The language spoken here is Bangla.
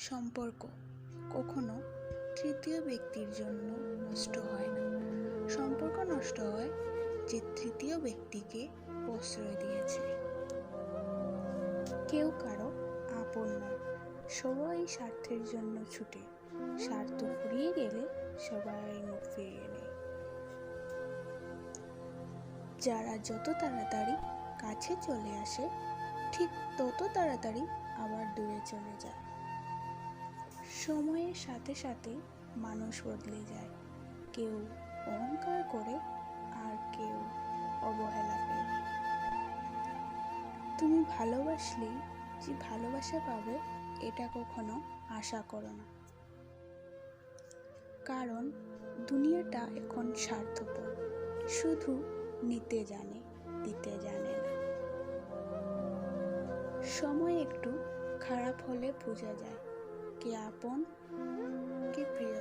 সম্পর্ক কখনো তৃতীয় ব্যক্তির জন্য নষ্ট হয় না। সম্পর্ক নষ্ট হয় যে তৃতীয় ব্যক্তিকে প্রশ্রয় দিয়েছে। কেউ কারো আপন নয়, সবাই স্বার্থের জন্য ছুটে, স্বার্থ ফুরিয়ে গেলে সবাই মুখ ফিরিয়ে নেয়। যারা যত তাড়াতাড়ি কাছে চলে আসে, ঠিক তত তাড়াতাড়ি আবার দূরে চলে যায়। সময়ের সাথে সাথে মানুষ বদলে যায়, কেউ অহংকার করে আর কেউ অবহেলা পেয়ে। তুমি ভালোবাসলেই যে ভালোবাসা পাবে এটা কখনো আশা করো না, কারণ দুনিয়াটা এখন স্বার্থপর, শুধু নিতে জানে, দিতে জানে না। সময় একটু খারাপ হলে বোঝা যায় কে আপন কে প্রিয়।